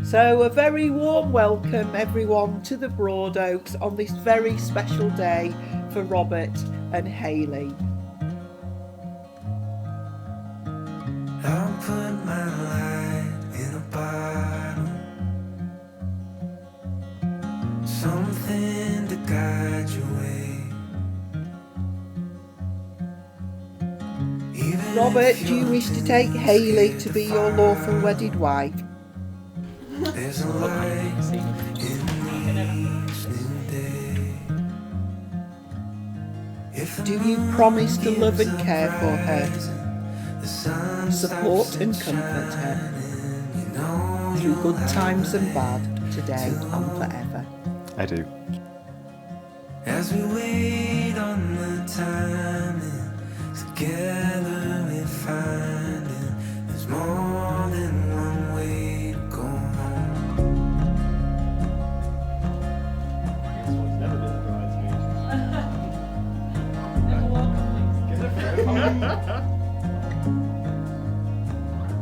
So a very warm welcome everyone to the Broadoaks on this very special day for Robert and Hayley. I'll put my light in a bottle, something to guide your way. Robert, do you wish to take Hayley to be your lawful wedded wife? There's a light in each new day. Do you promise to love and care for her, support and comfort her through good times and bad, today and forever? I do. As we wait on the timing, together we find it. There's more than one way to go home.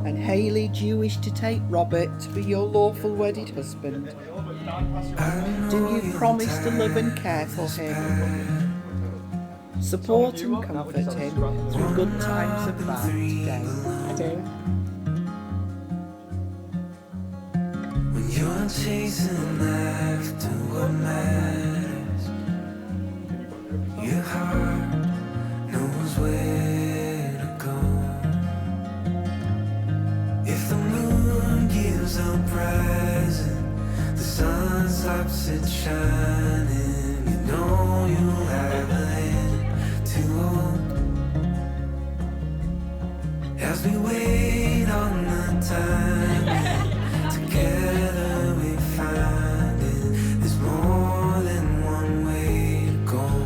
And Hayley, do you wish to take Robert to be your lawful wedded husband? Do you promise to love and care for him, support and comfort him through good times and bad, today? I do. When you're chasing after what matters, your heart knows where to go. If the moon gives up rising, the sun stops it shining, you know you'll have a hand to hold. As we wait on the time, together we find it. There's more than one way to go home.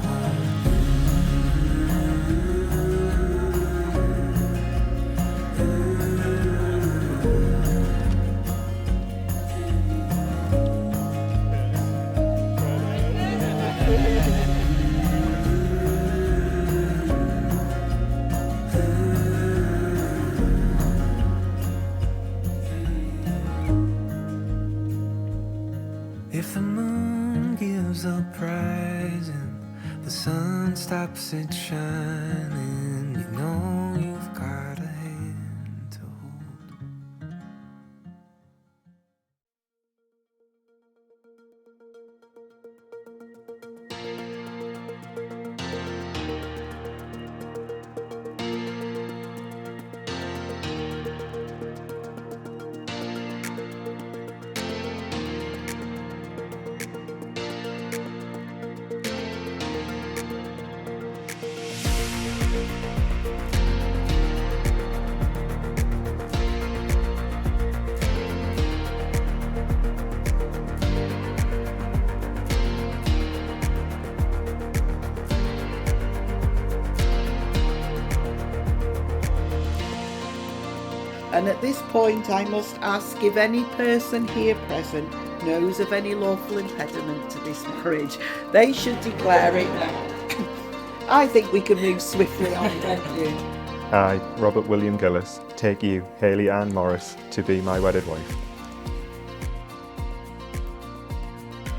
If the moon gives up rising, the sun stops it shining, you know you've got a hand to hold. And at this point I must ask if any person here present knows of any lawful impediment to this marriage, they should declare it now. I think we can move swiftly on, don't you? I, Robert William Gillis, take you, Hayley Ann Morris, to be my wedded wife.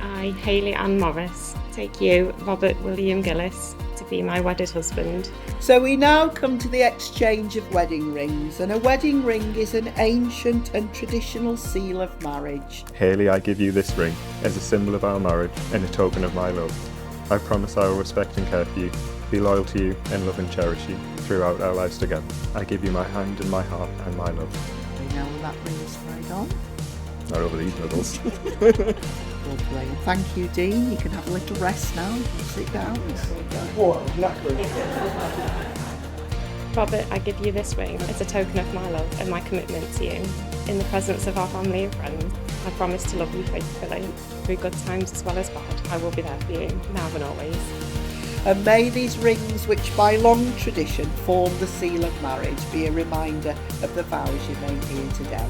I, Hayley Ann Morris, take you, Robert William Gillis, to be my wedded husband. So we now come to the exchange of wedding rings, and a wedding ring is an ancient and traditional seal of marriage. Hayley, I give you this ring as a symbol of our marriage and a token of my love. I promise I will respect and care for you, be loyal to you, and love and cherish you throughout our lives together. I give you my hand and my heart and my love. We know that ring is right on. Not over these nuddles. Lovely. Thank you, Dean. You can have a little rest now. Sit down. Robert, I give you this ring as a token of my love and my commitment to you. In the presence of our family and friends, I promise to love you faithfully. Through good times as well as bad, I will be there for you, now and always. And may these rings, which by long tradition form the seal of marriage, be a reminder of the vows you made here today.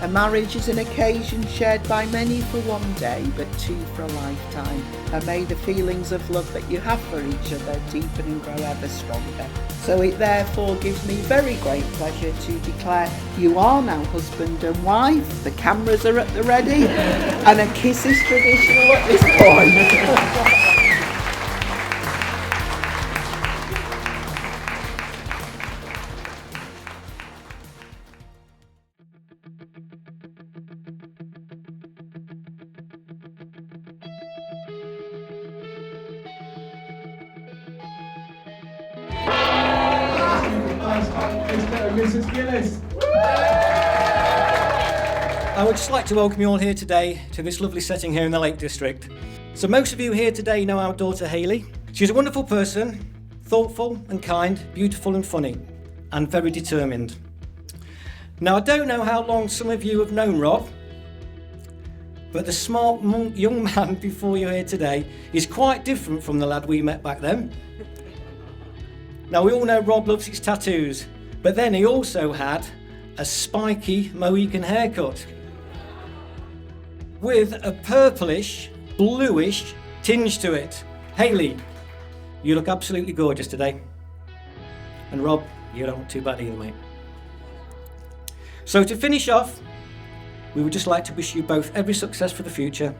A marriage is an occasion shared by many for one day, but two for a lifetime. And may the feelings of love that you have for each other deepen and grow ever stronger. So it therefore gives me very great pleasure to declare you are now husband and wife. The cameras are at the ready and a kiss is traditional at this point. Mrs. Gillis. I would just like to welcome you all here today to this lovely setting here in the Lake District. So most of you here today know our daughter Hayley. She's a wonderful person, thoughtful and kind, beautiful and funny, and very determined. Now I don't know how long some of you have known Rob, but the smart young man before you here today is quite different from the lad we met back then. Now we all know Rob loves his tattoos, but then he also had a spiky Mohican haircut with a purplish, bluish tinge to it. Hayley, you look absolutely gorgeous today. And Rob, you don't look too bad either, mate. So to finish off, we would just like to wish you both every success for the future.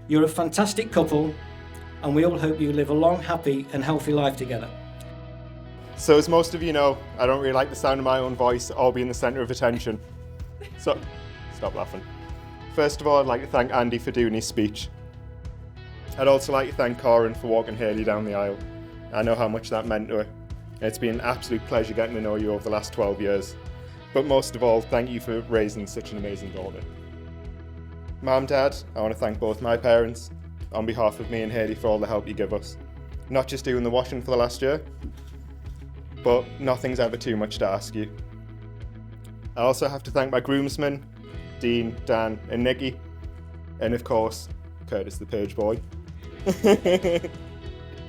You're a fantastic couple, and we all hope you live a long, happy and healthy life together. So as most of you know, I don't really like the sound of my own voice or being the centre of attention. So, stop laughing. First of all, I'd like to thank Andy for doing his speech. I'd also like to thank Corin for walking Hayley down the aisle. I know how much that meant to her. It's been an absolute pleasure getting to know you over the last 12 years. But most of all, thank you for raising such an amazing daughter. Mum, Dad, I want to thank both my parents on behalf of me and Hayley for all the help you give us. Not just doing the washing for the last year, but nothing's ever too much to ask you. I also have to thank my groomsmen, Dean, Dan and Nikki, and of course, Curtis the page boy.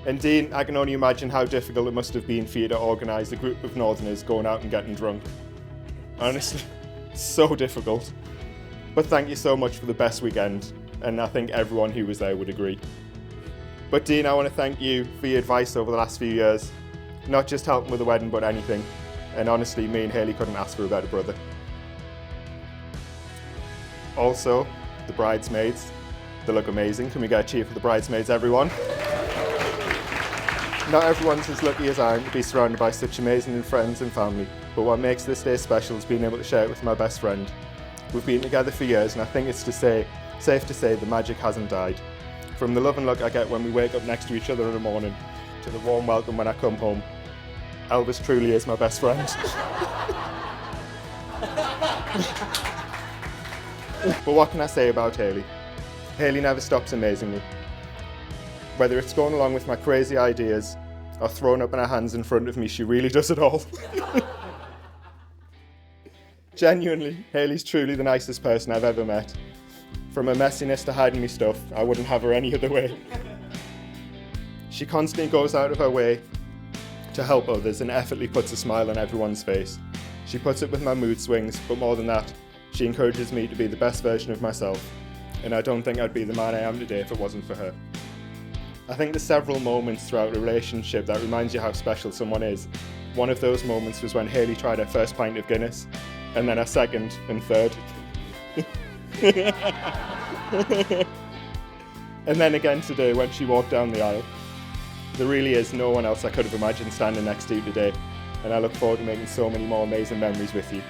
And Dean, I can only imagine how difficult it must have been for you to organise a group of Northerners going out and getting drunk. Honestly, so difficult. But thank you so much for the best weekend, and I think everyone who was there would agree. But Dean, I want to thank you for your advice over the last few years. Not just helping with the wedding, but anything. And honestly, me and Hayley couldn't ask for a better brother. Also, the bridesmaids. They look amazing. Can we get a cheer for the bridesmaids, everyone? Not everyone's as lucky as I am to be surrounded by such amazing friends and family. But what makes this day special is being able to share it with my best friend. We've been together for years, and I think it's safe to say the magic hasn't died. From the love and look I get when we wake up next to each other in the morning, to the warm welcome when I come home, Elvis truly is my best friend. But what can I say about Hayley? Hayley never stops amazing me. Whether it's going along with my crazy ideas or throwing up in her hands in front of me, she really does it all. Genuinely, Hayley's truly the nicest person I've ever met. From her messiness to hiding me stuff, I wouldn't have her any other way. She constantly goes out of her way to help others and effortlessly puts a smile on everyone's face. She puts up with my mood swings, but more than that, she encourages me to be the best version of myself, and I don't think I'd be the man I am today if it wasn't for her. I think there's several moments throughout a relationship that reminds you how special someone is. One of those moments was when Hayley tried her first pint of Guinness, and then her second and third. And then again today when she walked down the aisle. There really is no one else I could have imagined standing next to you today, and I look forward to making so many more amazing memories with you.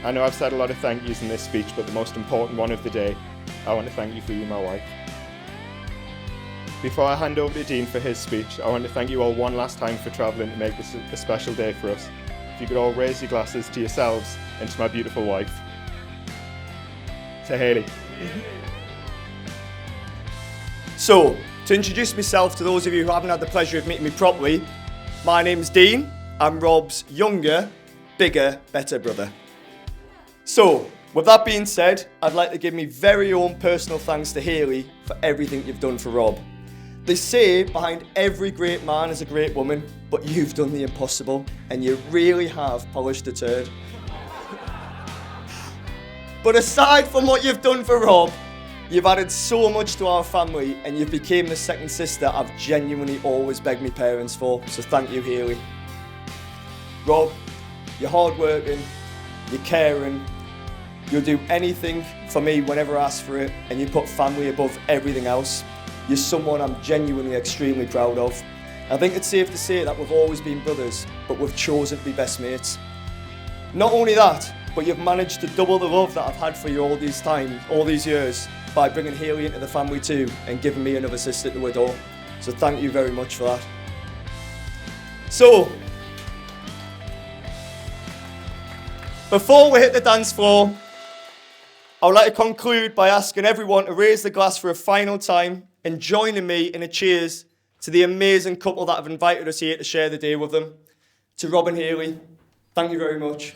I know I've said a lot of thank yous in this speech, but the most important one of the day, I want to thank you for being my wife. Before I hand over to Dean for his speech, I want to thank you all one last time for travelling to make this a special day for us. If you could all raise your glasses to yourselves and to my beautiful wife. To Hayley. So, to introduce myself to those of you who haven't had the pleasure of meeting me properly, my name's Dean. I'm Rob's younger, bigger, better brother. So, with that being said, I'd like to give my very own personal thanks to Hayley for everything you've done for Rob. They say behind every great man is a great woman, but you've done the impossible, and you really have polished the turd. But aside from what you've done for Rob, you've added so much to our family, and you've become the second sister I've genuinely always begged my parents for, so thank you, Hayley. Rob, you're hardworking, you're caring, you'll do anything for me whenever I ask for it, and you put family above everything else. You're someone I'm genuinely extremely proud of. I think it's safe to say that we've always been brothers, but we've chosen to be best mates. Not only that, but you've managed to double the love that I've had for you all these years, by bringing Hayley into the family too and giving me another sister to adore. So thank you very much for that. So, before we hit the dance floor, I would like to conclude by asking everyone to raise the glass for a final time and joining me in a cheers to the amazing couple that have invited us here to share the day with them. To Rob and Hayley, thank you very much.